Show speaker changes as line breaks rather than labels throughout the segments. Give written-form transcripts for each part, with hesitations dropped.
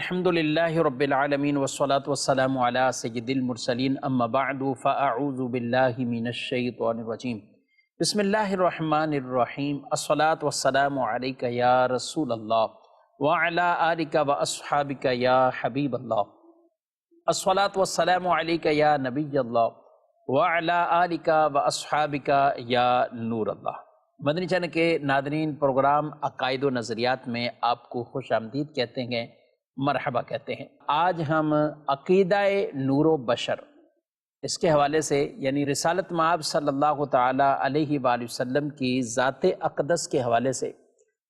الحمد للہ رب العالمین والصلاة والسلام علی سید المرسلین اما بعد فاعوذ باللہ من الشیطان الرجیم بسم اللہ الرحمن الرحیم الصلاة والسلام علیک یا رسول اللہ وعلی آلک واصحابک یا حبیب اللہ الصلاة والسلام علیک یا نبی اللہ وعلی آلک واصحابک یا نور اللہ۔ مدنی چینل کے ناظرین، پروگرام عقائد و نظریات میں آپ کو خوش آمدید کہتے ہیں، مرحبا کہتے ہیں۔ آج ہم عقیدہ نور و بشر اس کے حوالے سے، یعنی رسالت مآب صلی اللہ تعالیٰ علیہ وآلہ وسلم کی ذات اقدس کے حوالے سے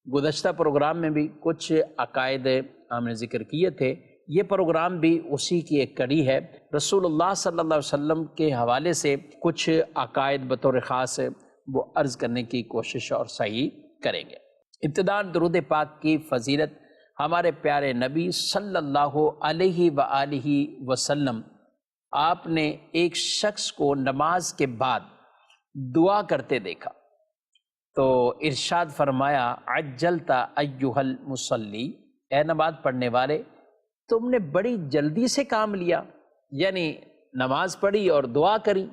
گزشتہ پروگرام میں بھی کچھ عقائد ہم نے ذکر کیے تھے۔ یہ پروگرام بھی اسی کی ایک کڑی ہے۔ رسول اللہ صلی اللہ علیہ وسلم کے حوالے سے کچھ عقائد بطور خاص وہ عرض کرنے کی کوشش اور صحیح کریں گے۔ ابتداءً درود پاک کی فضیلت ہمارے پیارے نبی صلی اللہ علیہ وآلہ وسلم، آپ نے ایک شخص کو نماز کے بعد دعا کرتے دیکھا تو ارشاد فرمایا، عجلت ایھا المصلی، اے نماز پڑھنے والے تم نے بڑی جلدی سے کام لیا، یعنی نماز پڑھی اور دعا کری۔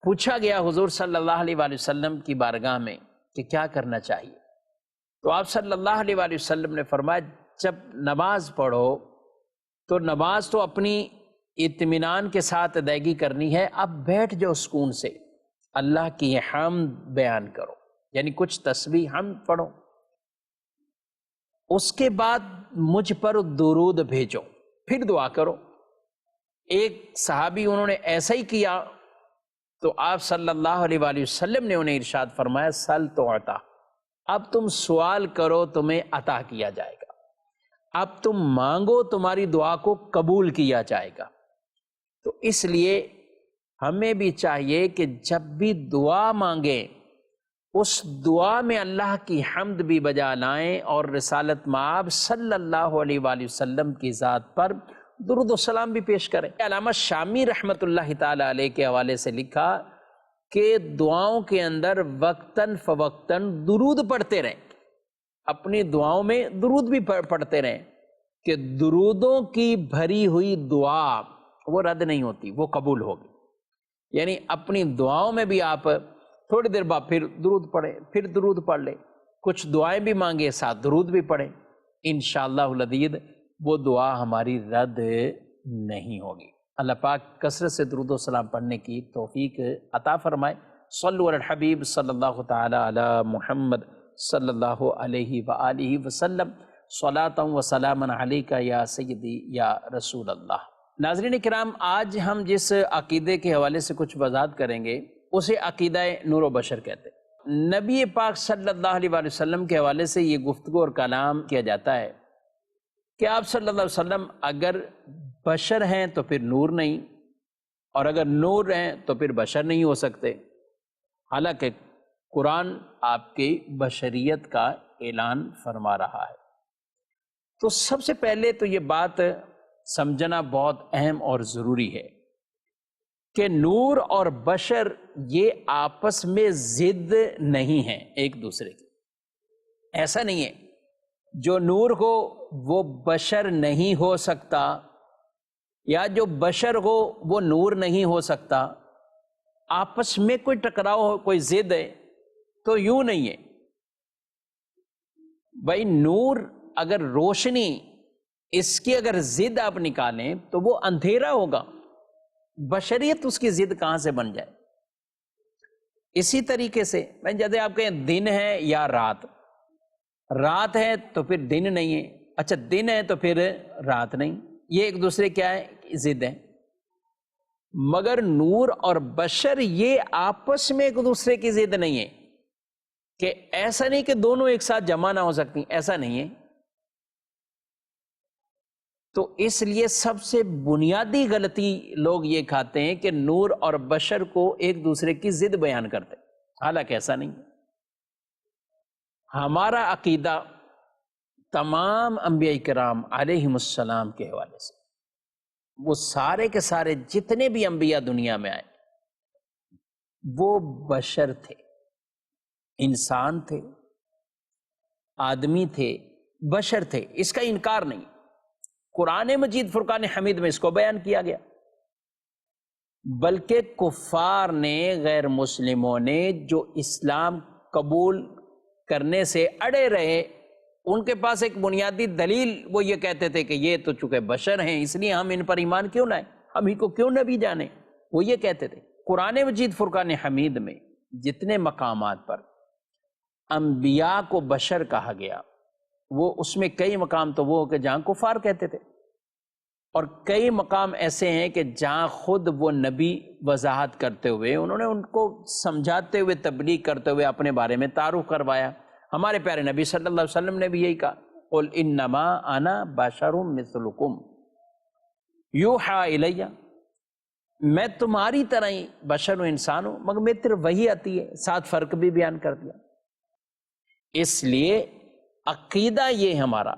پوچھا گیا حضور صلی اللہ علیہ وآلہ وسلم کی بارگاہ میں کہ کیا کرنا چاہیے، تو آپ صلی اللہ علیہ وآلہ وسلم نے فرمایا، جب نماز پڑھو تو نماز تو اپنی اطمینان کے ساتھ ادائیگی کرنی ہے، اب بیٹھ جاؤ سکون سے، اللہ کی حمد بیان کرو، یعنی کچھ تسبیح حمد پڑھو، اس کے بعد مجھ پر درود بھیجو، پھر دعا کرو۔ ایک صحابی انہوں نے ایسا ہی کیا تو آپ صلی اللہ علیہ وآلہ وسلم نے انہیں ارشاد فرمایا، سل تو عطا، اب تم سوال کرو تمہیں عطا کیا جائے گا، اب تم مانگو تمہاری دعا کو قبول کیا جائے گا۔ تو اس لیے ہمیں بھی چاہیے کہ جب بھی دعا مانگیں اس دعا میں اللہ کی حمد بھی بجا لائیں اور رسالت مآب صلی اللہ علیہ وآلہ وسلم کی ذات پر درود و سلام بھی پیش کریں۔ علامہ شامی رحمۃ اللہ تعالی علیہ کے حوالے سے لکھا کہ دعاؤں کے اندر وقتاً فوقتاً درود پڑھتے رہیں، اپنی دعاؤں میں درود بھی پڑھتے رہیں کہ درودوں کی بھری ہوئی دعا وہ رد نہیں ہوتی، وہ قبول ہوگی۔ یعنی اپنی دعاؤں میں بھی آپ تھوڑی دیر بعد پھر درود پڑھیں، پھر درود پڑھ لیں، کچھ دعائیں بھی مانگیں ساتھ درود بھی پڑھیں، انشاءاللہ العزیز وہ دعا ہماری رد نہیں ہوگی۔ اللہ پاک کثرت سے درود و سلام پڑھنے کی توفیق عطا فرمائے۔ صلو علی الحبیب صلی اللہ تعالی علی محمد صلی اللہ علیہ وآلہ وسلم، صلاۃ و سلام علیک یا سیدی یا رسول اللہ۔ ناظرین کرام، آج ہم جس عقیدے کے حوالے سے کچھ وضاحت کریں گے اسے عقیدہ نور و بشر کہتے ہیں۔ نبی پاک صلی اللہ علیہ وآلہ وسلم کے حوالے سے یہ گفتگو اور کلام کیا جاتا ہے کہ آپ صلی اللہ علیہ وسلم اگر بشر ہیں تو پھر نور نہیں، اور اگر نور ہیں تو پھر بشر نہیں ہو سکتے، حالانکہ قرآن آپ کی بشریت کا اعلان فرما رہا ہے۔ تو سب سے پہلے تو یہ بات سمجھنا بہت اہم اور ضروری ہے کہ نور اور بشر یہ آپس میں ضد نہیں ہیں ایک دوسرے کی۔ ایسا نہیں ہے جو نور ہو وہ بشر نہیں ہو سکتا، یا جو بشر ہو وہ نور نہیں ہو سکتا، آپس میں کوئی ٹکراؤ ہو، کوئی ضد ہے تو یوں نہیں ہے۔ بھائی نور اگر روشنی، اس کی اگر ضد آپ نکالیں تو وہ اندھیرا ہوگا، بشریت اس کی ضد کہاں سے بن جائے۔ اسی طریقے سے جیسے آپ کہیں دن ہے یا رات، رات ہے تو پھر دن نہیں ہے، اچھا دن ہے تو پھر رات نہیں، یہ ایک دوسرے کیا ہے، ضد ہے۔ مگر نور اور بشر یہ آپس میں ایک دوسرے کی ضد نہیں ہے، کہ ایسا نہیں کہ دونوں ایک ساتھ جمع نہ ہو سکتی، ایسا نہیں ہے۔ تو اس لیے سب سے بنیادی غلطی لوگ یہ کھاتے ہیں کہ نور اور بشر کو ایک دوسرے کی ضد بیان کرتے، حالانکہ ایسا نہیں ہے۔ ہمارا عقیدہ تمام انبیاء کرام علیہم السلام کے حوالے سے، وہ سارے کے سارے جتنے بھی انبیاء دنیا میں آئے وہ بشر تھے، انسان تھے، آدمی تھے، بشر تھے، اس کا انکار نہیں۔ قرآن مجید فرقان حمید میں اس کو بیان کیا گیا، بلکہ کفار نے، غیر مسلموں نے جو اسلام قبول کرنے سے اڑے رہے، ان کے پاس ایک بنیادی دلیل وہ یہ کہتے تھے کہ یہ تو چونکہ بشر ہیں اس لیے ہم ان پر ایمان کیوں لائیں، ہم ہی کو کیوں نبی جانیں، وہ یہ کہتے تھے۔ قرآن مجید فرقان حمید میں جتنے مقامات پر انبیاء کو بشر کہا گیا، وہ اس میں کئی مقام تو وہ کہ جہاں کفار کہتے تھے، اور کئی مقام ایسے ہیں کہ جہاں خود وہ نبی وضاحت کرتے ہوئے، انہوں نے ان کو سمجھاتے ہوئے، تبلیغ کرتے ہوئے اپنے بارے میں تعارف کروایا۔ ہمارے پیارے نبی صلی اللہ علیہ وسلم نے بھی یہی کہا، قل انما انا بشر مثلکم یوحی الی، میں تمہاری طرح ہی بشر و انسان ہوں، مگر میری طرف وہی آتی ہے، ساتھ فرق بھی بیان کر دیا۔ اس لیے عقیدہ یہ ہمارا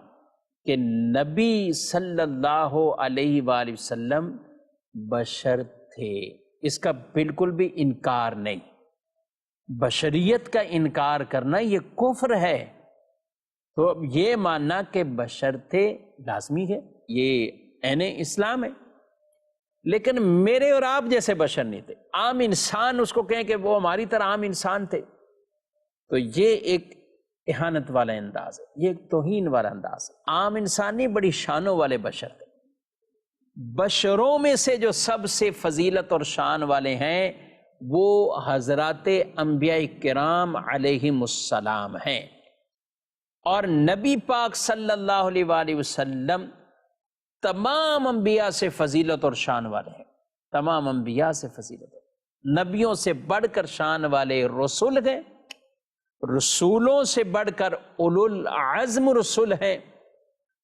کہ نبی صلی اللہ علیہ وآلہ وسلم بشر تھے، اس کا بالکل بھی انکار نہیں۔ بشریت کا انکار کرنا یہ کفر ہے، تو اب یہ ماننا کہ بشر تھے لازمی ہے، یہ عین اسلام ہے۔ لیکن میرے اور آپ جیسے بشر نہیں تھے، عام انسان اس کو کہیں کہ وہ ہماری طرح عام انسان تھے، تو یہ ایک اہانت والا انداز ہے، یہ ایک توہین والا انداز ہے۔ عام انسان نہیں، بڑی شانوں والے بشر تھے۔ بشروں میں سے جو سب سے فضیلت اور شان والے ہیں وہ حضرات انبیاء کرام علیہم السلام ہیں، اور نبی پاک صلی اللہ علیہ وآلہ وسلم تمام انبیاء سے فضیلت اور شان والے ہیں، تمام انبیاء سے فضیلت، نبیوں سے بڑھ کر شان والے رسول ہیں، رسولوں سے بڑھ کر اولو العزم رسول ہیں،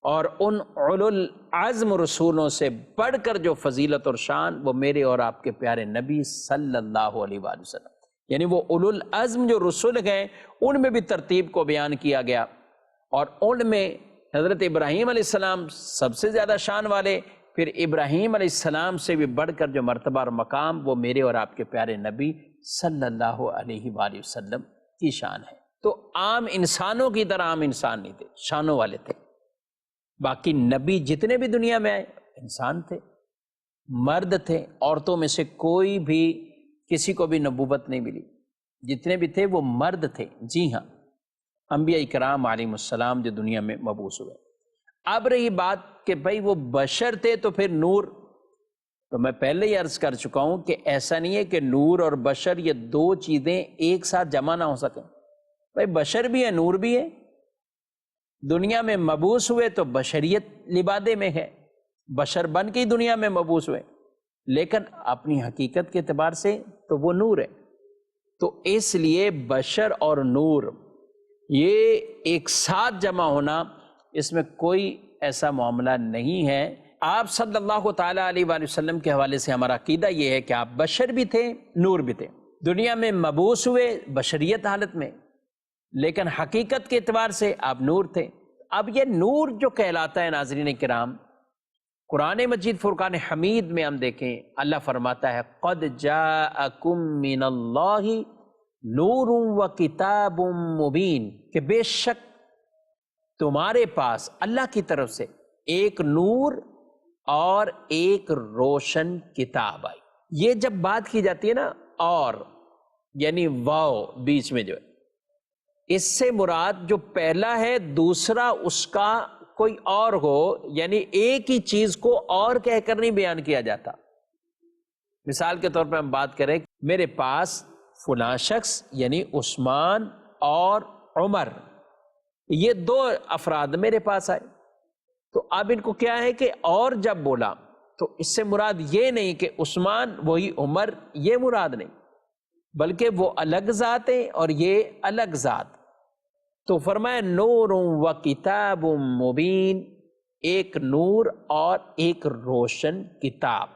اور ان اولو العزم رسولوں سے بڑھ کر جو فضیلت اور شان وہ میرے اور آپ کے پیارے نبی صلی اللہ علیہ وآلہ وسلم، یعنی وہ اولو العزم جو رسول ہیں ان میں بھی ترتیب کو بیان کیا گیا، اور ان میں حضرت ابراہیم علیہ السلام سب سے زیادہ شان والے، پھر ابراہیم علیہ السلام سے بھی بڑھ کر جو مرتبہ اور مقام وہ میرے اور آپ کے پیارے نبی صلی اللہ علیہ وآلہ وسلم کی شان ہے۔ تو عام انسانوں کی طرح عام انسان نہیں تھے، شانوں والے تھے۔ باقی نبی جتنے بھی دنیا میں آئے انسان تھے، مرد تھے، عورتوں میں سے کوئی بھی کسی کو بھی نبوت نہیں ملی، جتنے بھی تھے وہ مرد تھے۔ جی ہاں، انبیاء کرام علیہ السلام جو دنیا میں مبعوث ہوئے۔ اب رہی بات کہ بھائی وہ بشر تھے تو پھر نور، تو میں پہلے ہی عرض کر چکا ہوں کہ ایسا نہیں ہے کہ نور اور بشر یہ دو چیزیں ایک ساتھ جمع نہ ہو سکیں۔ بھائی بشر بھی ہے، نور بھی ہے، دنیا میں مبعوث ہوئے تو بشریت لبادے میں ہے، بشر بن کے ہی دنیا میں مبعوث ہوئے، لیکن اپنی حقیقت کے اعتبار سے تو وہ نور ہے۔ تو اس لیے بشر اور نور یہ ایک ساتھ جمع ہونا، اس میں کوئی ایسا معاملہ نہیں ہے۔ آپ صلی اللہ تعالیٰ علیہ وآلہ وسلم کے حوالے سے ہمارا عقیدہ یہ ہے کہ آپ بشر بھی تھے، نور بھی تھے، دنیا میں مبعوث ہوئے بشریت حالت میں، لیکن حقیقت کے اعتبار سے آپ نور تھے۔ اب یہ نور جو کہلاتا ہے ناظرین کرام، قرآن مجید فرقان حمید میں ہم دیکھیں اللہ فرماتا ہے قد جاءکم من اللہ نور و کتاب مبین، کہ بے شک تمہارے پاس اللہ کی طرف سے ایک نور اور ایک روشن کتاب آئی۔ یہ جب بات کی جاتی ہے نا، اور یعنی واو بیچ میں جو ہے، اس سے مراد جو پہلا ہے دوسرا اس کا کوئی اور ہو، یعنی ایک ہی چیز کو اور کہہ کر نہیں بیان کیا جاتا۔ مثال کے طور پہ ہم بات کریں، میرے پاس فلاں شخص یعنی عثمان اور عمر، یہ دو افراد میرے پاس آئے، تو اب ان کو کیا ہے کہ اور جب بولا تو اس سے مراد یہ نہیں کہ عثمان وہی عمر، یہ مراد نہیں، بلکہ وہ الگ ذات ہے اور یہ الگ ذات۔ تو فرمایا نور و کتاب مبین، ایک نور اور ایک روشن کتاب۔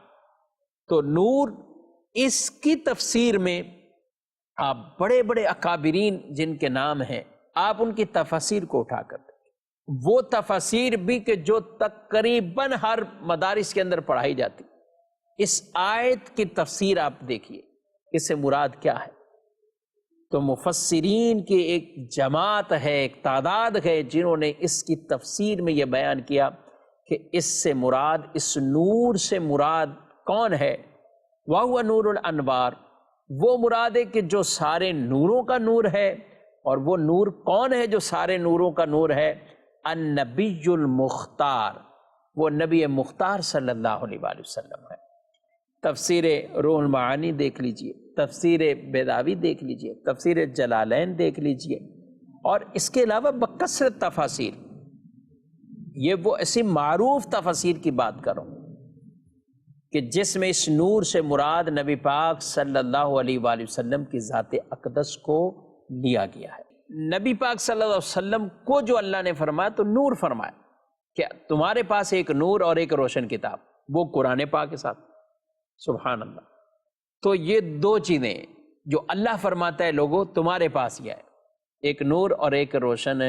تو نور اس کی تفسیر میں آپ بڑے بڑے اکابرین جن کے نام ہیں، آپ ان کی تفاسیر کو اٹھا کر دیکھیں، وہ تفاسیر بھی کہ جو تقریباً ہر مدارس کے اندر پڑھائی جاتی، اس آیت کی تفسیر آپ دیکھیے اس سے مراد کیا ہے۔ تو مفسرین کی ایک جماعت ہے، ایک تعداد ہے جنہوں نے اس کی تفسیر میں یہ بیان کیا کہ اس سے مراد، اس نور سے مراد کون ہے؟ وَهُوَ نُورُ الْأَنْوَارِ، وہ مراد ہے کہ جو سارے نوروں کا نور ہے۔ اور وہ نور کون ہے جو سارے نوروں کا نور ہے؟ النبی المختار، وہ نبی مختار صلی اللہ علیہ وآلہ وسلم ہے۔ تفسیر روح المعانی دیکھ لیجئے، تفسیر بیضاوی دیکھ لیجئے، تفسیر جلالین دیکھ لیجئے، اور اس کے علاوہ بکثرت تفاسیر، یہ وہ ایسی معروف تفاسیر کی بات کروں کہ جس میں اس نور سے مراد نبی پاک صلی اللہ علیہ وآلہ وسلم کی ذات اقدس کو لیا گیا ہے۔ نبی پاک صلی اللہ علیہ وسلم کو جو اللہ نے فرمایا تو نور فرمایا کہ تمہارے پاس ایک نور اور ایک روشن کتاب، وہ قرآن پاک کے ساتھ، سبحان اللہ۔ تو یہ دو چیزیں جو اللہ فرماتا ہے لوگوں تمہارے پاس یہ ہے، ایک نور اور ایک روشن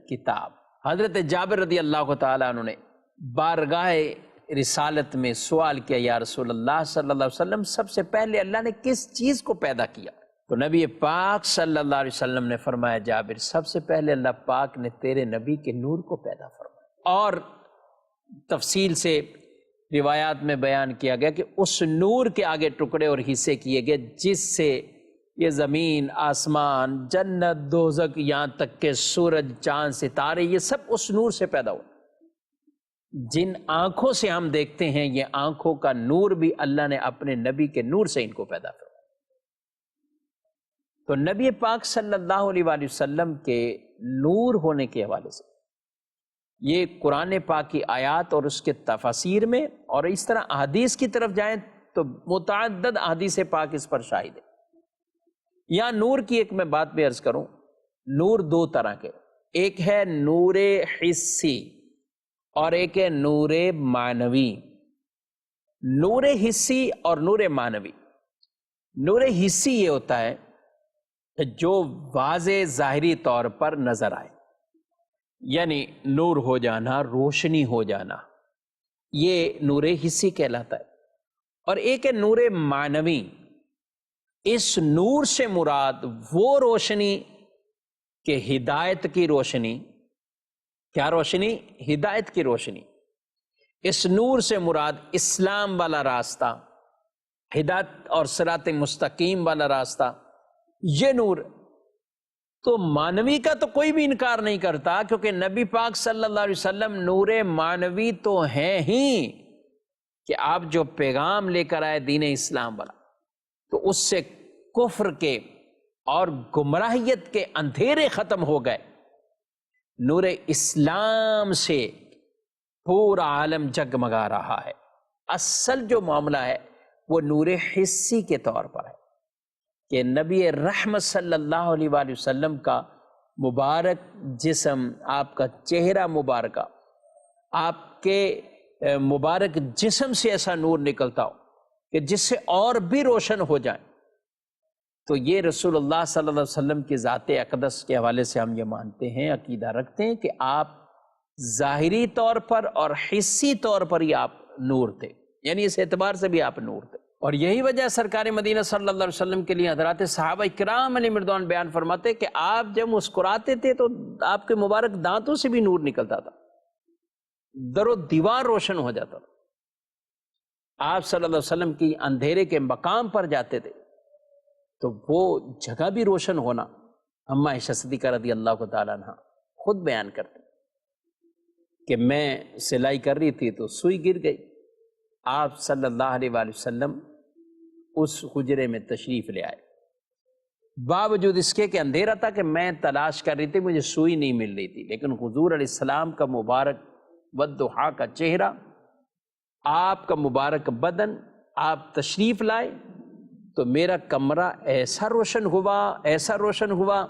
کتاب۔ حضرت جابر رضی اللہ تعالیٰ عنہ نے بارگاہ رسالت میں سوال کیا، یا رسول اللہ صلی اللہ علیہ وسلم سب سے پہلے اللہ نے کس چیز کو پیدا کیا؟ تو نبی پاک صلی اللہ علیہ وسلم نے فرمایا، جابر سب سے پہلے اللہ پاک نے تیرے نبی کے نور کو پیدا فرمایا۔ اور تفصیل سے روایات میں بیان کیا گیا کہ اس نور کے آگے ٹکڑے اور حصے کیے گئے جس سے یہ زمین، آسمان، جنت، دوزخ، یہاں تک کہ سورج، چاند، ستارے، یہ سب اس نور سے پیدا ہوئے۔ جن آنکھوں سے ہم دیکھتے ہیں، یہ آنکھوں کا نور بھی اللہ نے اپنے نبی کے نور سے ان کو پیدا فرمایا۔ تو نبی پاک صلی اللہ علیہ وآلہ وسلم کے نور ہونے کے حوالے سے یہ قرآن پاک کی آیات اور اس کے تفاسیر میں، اور اس طرح احادیث کی طرف جائیں تو متعدد احادیث پاک اس پر شاہد ہے۔ یہاں نور کی ایک میں بات بھی عرض کروں، نور دو طرح کے، ایک ہے نور حسی اور ایک ہے نور معنوی۔ نور حسی اور نور معنوی، نور حسی یہ ہوتا ہے جو واضح ظاہری طور پر نظر آئے، یعنی نور ہو جانا، روشنی ہو جانا، یہ نور حسی کہلاتا ہے۔ اور ایک ہے نور معنوی، اس نور سے مراد وہ روشنی کہ ہدایت کی روشنی، کیا روشنی؟ ہدایت کی روشنی۔ اس نور سے مراد اسلام والا راستہ، ہدایت اور صراط مستقیم والا راستہ، یہ نور۔ تو معنوی کا تو کوئی بھی انکار نہیں کرتا، کیونکہ نبی پاک صلی اللہ علیہ وسلم نور معنوی تو ہیں ہی، کہ آپ جو پیغام لے کر آئے دین اسلام والا، تو اس سے کفر کے اور گمراہیت کے اندھیرے ختم ہو گئے۔ نور اسلام سے پورا عالم جگمگا رہا ہے۔ اصل جو معاملہ ہے وہ نور حسی کے طور پر ہے کہ نبی رحمت صلی اللہ علیہ وآلہ وسلم کا مبارک جسم، آپ کا چہرہ مبارکہ، آپ کے مبارک جسم سے ایسا نور نکلتا ہو کہ جس سے اور بھی روشن ہو جائیں۔ تو یہ رسول اللہ صلی اللہ علیہ وسلم کی ذات اقدس کے حوالے سے ہم یہ مانتے ہیں، عقیدہ رکھتے ہیں کہ آپ ظاہری طور پر اور حسی طور پر ہی آپ نور تھے، یعنی اس اعتبار سے بھی آپ نور تھے۔ اور یہی وجہ سرکار مدینہ صلی اللہ علیہ وسلم کے لیے حضرات صحابہ کرام علیہ مردوان بیان فرماتے کہ آپ جب مسکراتے تھے تو آپ کے مبارک دانتوں سے بھی نور نکلتا تھا، در و دیوار روشن ہو جاتا تھا۔ آپ صلی اللہ علیہ وسلم کی اندھیرے کے مقام پر جاتے تھے تو وہ جگہ بھی روشن ہونا، اما عائشہ صدیقہ رضی اللہ تعالیٰ عنہ خود بیان کرتے کہ میں سلائی کر رہی تھی تو سوئی گر گئی، آپ صلی اللہ علیہ وآلہ وسلم اس حجرے میں تشریف لے آئے، باوجود اس کے کہ اندھیرا تھا، کہ میں تلاش کر رہی تھی، مجھے سوئی نہیں مل رہی تھی، لیکن حضور علیہ السلام کا مبارک والضحیٰ کا چہرہ، آپ کا مبارک بدن، آپ تشریف لائے تو میرا کمرہ ایسا روشن ہوا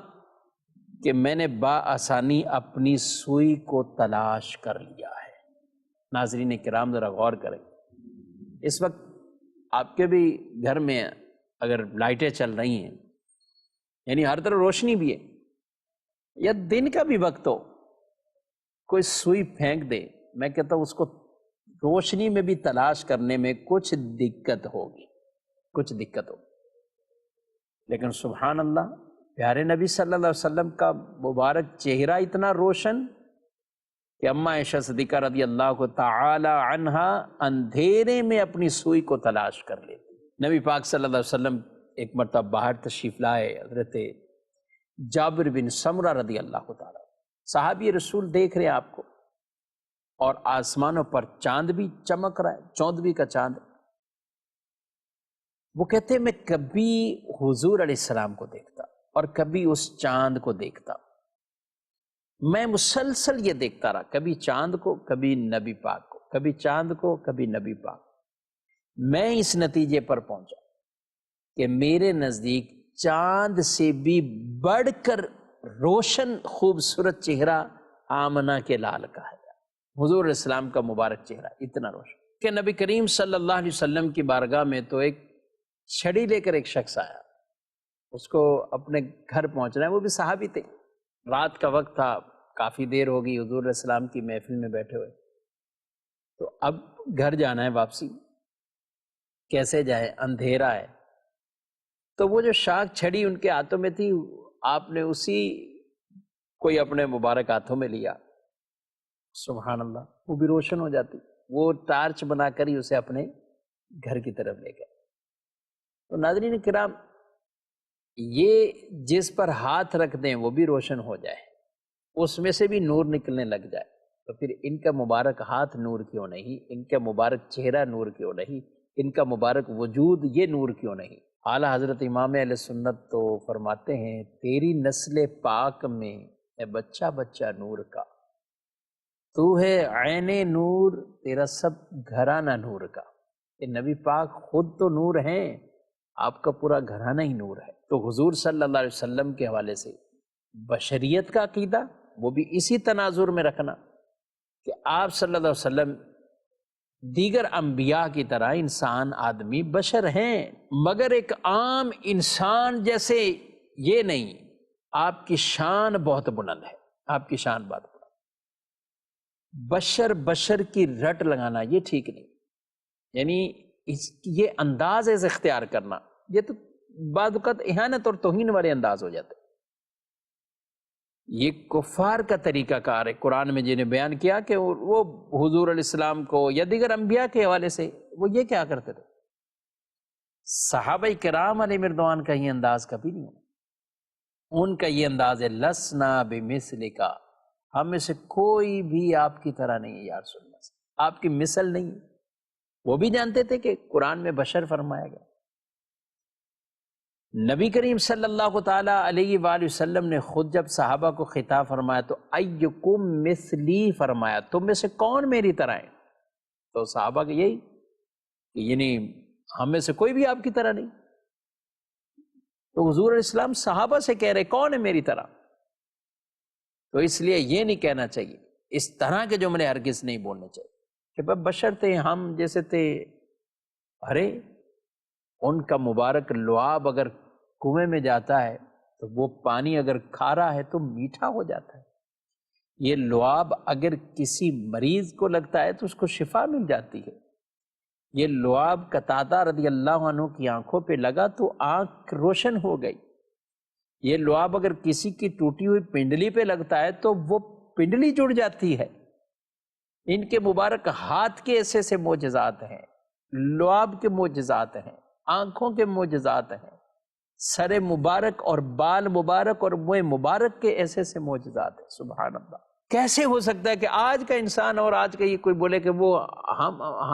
کہ میں نے بآسانی اپنی سوئی کو تلاش کر لیا ہے۔ ناظرین کرام ذرا غور کریں، اس وقت آپ کے بھی گھر میں اگر لائٹیں چل رہی ہیں، یعنی ہر طرف روشنی بھی ہے، یا دن کا بھی وقت ہو، کوئی سوئی پھینک دے، میں کہتا ہوں اس کو روشنی میں بھی تلاش کرنے میں کچھ دقت ہوگی۔ لیکن سبحان اللہ، پیارے نبی صلی اللہ علیہ وسلم کا مبارک چہرہ اتنا روشن کہ اماں عائشہ صدیقہ رضی اللہ تعالی عنہا اندھیرے میں اپنی سوئی کو تلاش کر لیتی۔ نبی پاک صلی اللہ علیہ وسلم ایک مرتبہ باہر تشریف لائے، حضرت جابر بن سمرہ رضی اللہ تعالیٰ، صحابی رسول دیکھ رہے ہیں آپ کو، اور آسمانوں پر چاند بھی چمک رہا ہے، چودھویں کا چاند۔ وہ کہتے ہیں میں کبھی حضور علیہ السلام کو دیکھتا اور کبھی اس چاند کو دیکھتا، میں مسلسل یہ دیکھتا رہا، کبھی چاند کو کبھی نبی پاک کو، کبھی چاند کو کبھی نبی پاک۔ میں اس نتیجے پر پہنچا کہ میرے نزدیک چاند سے بھی بڑھ کر روشن خوبصورت چہرہ آمنہ کے لال کا ہے، حضور علیہ السلام کا مبارک چہرہ اتنا روشن کہ نبی کریم صلی اللہ علیہ وسلم کی بارگاہ میں تو ایک چھڑی لے کر ایک شخص آیا، اس کو اپنے گھر پہنچنا ہے، وہ بھی صحابی تھے، رات کا وقت تھا، کافی دیر ہو گئی حضور علیہ السلام کی محفل میں بیٹھے ہوئے، تو اب گھر جانا ہے واپسی، کیسے جائے، اندھیرا ہے۔ تو وہ جو شاخ چھڑی ان کے ہاتھوں میں تھی، آپ نے اسی کوئی اپنے مبارک ہاتھوں میں لیا، سبحان اللہ، وہ بھی روشن ہو جاتی، وہ ٹارچ بنا کر ہی اسے اپنے گھر کی طرف لے گئے۔ تو ناظرین کرام، یہ جس پر ہاتھ رکھ دیں وہ بھی روشن ہو جائے، اس میں سے بھی نور نکلنے لگ جائے، تو پھر ان کا مبارک ہاتھ نور کیوں نہیں، ان کا مبارک چہرہ نور کیوں نہیں، ان کا مبارک وجود یہ نور کیوں نہیں۔ اعلیٰ حضرت امام اہل سنت تو فرماتے ہیں تیری نسل پاک میں اے بچہ بچہ نور کا، تو ہے عین نور، تیرا سب گھرانہ نور کا۔ کہ نبی پاک خود تو نور ہیں، آپ کا پورا گھرانہ ہی نور ہے۔ تو حضور صلی اللہ علیہ وسلم کے حوالے سے بشریت کا عقیدہ وہ بھی اسی تناظر میں رکھنا کہ آپ صلی اللہ علیہ وسلم دیگر انبیاء کی طرح انسان، آدمی، بشر ہیں، مگر ایک عام انسان جیسے یہ نہیں، آپ کی شان بہت بلند ہے، آپ کی شان بہت بلند۔ بشر کی رٹ لگانا یہ ٹھیک نہیں، یعنی یہ انداز اختیار کرنا، یہ تو بعض اوقات اہانت اور توہین والے انداز ہو جاتے۔ یہ کفار کا طریقہ کار ہے، قرآن میں جنہیں بیان کیا کہ وہ حضور علیہ السلام کو یا دیگر انبیاء کے حوالے سے وہ یہ کیا کرتے تھے۔ صحابہ کرام علیہ رضوان کا یہ انداز کبھی نہیں ہونا، ان کا یہ انداز ہے لسنا بمثلک، ہم میں سے کوئی بھی آپ کی طرح نہیں ہے یا رسول اللہ، آپ کی مثل نہیں۔ وہ بھی جانتے تھے کہ قرآن میں بشر فرمایا گیا۔ نبی کریم صلی اللہ تعالیٰ علیہ وآلہ وسلم نے خود جب صحابہ کو خطاب فرمایا تو ایکم مثلی فرمایا، تم میں سے کون میری طرح ہے؟ تو صحابہ کہ یہی کہ یعنی ہم میں سے کوئی بھی آپ کی طرح نہیں۔ تو حضور علیہ السلام صحابہ سے کہہ رہے کون ہے میری طرح؟ تو اس لیے یہ نہیں کہنا چاہیے، اس طرح کے جملے ہرگز نہیں بولنے چاہیے کہ بشر تھے، ہم جیسے تھے۔ ارے ان کا مبارک لعاب اگر کنویں میں جاتا ہے تو وہ پانی اگر کھارا ہے تو میٹھا ہو جاتا ہے۔ یہ لعاب اگر کسی مریض کو لگتا ہے تو اس کو شفا مل جاتی ہے۔ یہ لعاب قتادہ رضی اللہ عنہ کی آنکھوں پہ لگا تو آنکھ روشن ہو گئی۔ یہ لعاب اگر کسی کی ٹوٹی ہوئی پنڈلی پہ لگتا ہے تو وہ پنڈلی جڑ جاتی ہے۔ ان کے مبارک ہاتھ کے ایسے سے معجزات ہیں، لعاب کے معجزات ہیں، آنکھوں کے معجزات ہیں، سر مبارک اور بال مبارک اور منہ مبارک کے ایسے سے معجزات ہیں۔ سبحان اللہ، کیسے ہو سکتا ہے کہ آج کا انسان اور آج کا یہ کوئی بولے کہ وہ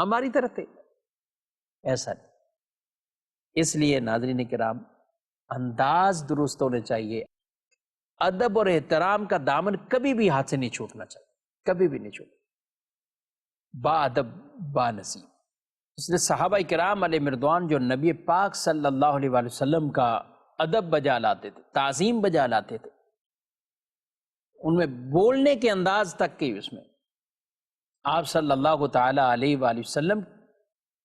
ہماری طرح تھے؟ ایسا نہیں۔ اس لیے ناظرین کرام، انداز درست ہونے چاہیے، ادب اور احترام کا دامن کبھی بھی ہاتھ سے نہیں چھوٹنا چاہیے، کبھی بھی نہیں چھوٹنا، با ادب با نصیب۔ اس لیے صحابہ کرام علیہ رضوان جو نبی پاک صلی اللہ علیہ وآلہ وسلم کا ادب بجا لاتے تھے، تعظیم بجا لاتے تھے، ان میں بولنے کے انداز تک کی، اس میں آپ صلی اللہ تعالی علیہ وآلہ وسلم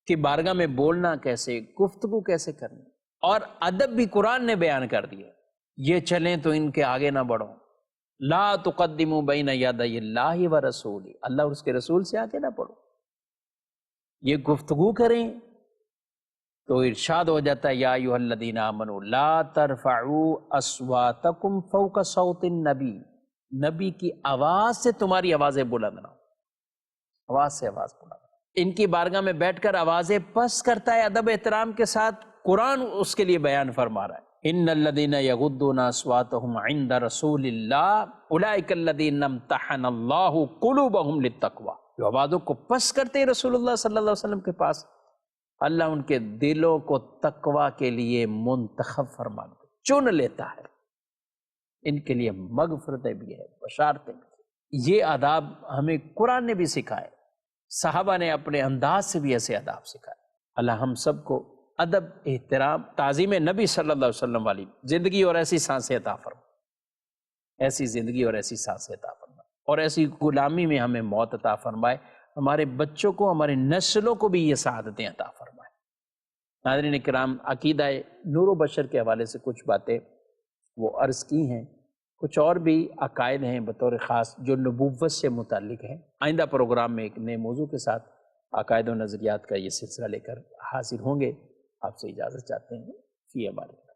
کی بارگاہ میں بولنا کیسے، گفتگو کیسے کرنی، اور ادب بھی قرآن نے بیان کر دیا۔ یہ چلیں تو ان کے آگے نہ بڑھو، لا تقدموا بین یدی اللہ ورسولہ، اللہ اور اس کے رسول سے آگے نہ بڑھو۔ یہ گفتگو کریں تو ارشاد ہو جاتا ہے یا ایھا الذین آمنوا لا ترفعوا اصواتکم فوق صوت النبی، نبی کی آواز سے تمہاری آوازیں بلند نہ ہو، آواز سے آواز بلند نہ ہو۔ ان کی بارگاہ میں بیٹھ کر آوازیں پست کرتا ہے، ادب احترام کے ساتھ قرآن اس کے لیے بیان فرما رہا ہے۔ ان الذین یغضون اصواتهم عند رسول اللہ اولئک الذین امتحن اللہ قلوبهم للتقوی، جو آوازوں کو پست کرتے ہیں رسول اللہ صلی اللہ علیہ وسلم کے پاس، اللہ ان کے دلوں کو تقوی کے لیے منتخب فرماتا، چن لیتا ہے، ان کے لیے مغفرتیں بھی ہے، بشارتیں بھی۔ یہ آداب ہمیں قرآن نے بھی سکھائے، صحابہ نے اپنے انداز سے بھی ایسے آداب سکھائے۔ اللہ ہم سب کو ادب، احترام، تعظیم نبی صلی اللہ علیہ وسلم والی زندگی اور ایسی سانسیں عطا فرمائے، ایسی زندگی اور ایسی سانسیں عطا فرمائے، اور ایسی غلامی میں ہمیں موت عطا فرمائے، ہمارے بچوں کو، ہمارے نسلوں کو بھی یہ سعادتیں عطا فرمائے۔ ناظرین کرام، عقیدہ نور و بشر کے حوالے سے کچھ باتیں وہ عرض کی ہیں، کچھ اور بھی عقائد ہیں بطور خاص جو نبوت سے متعلق ہیں۔ آئندہ پروگرام میں ایک نئے موضوع کے ساتھ عقائد و نظریات کا یہ سلسلہ لے کر حاضر ہوں گے۔ آپ سے اجازت چاہتے ہیں، فی امان اللہ۔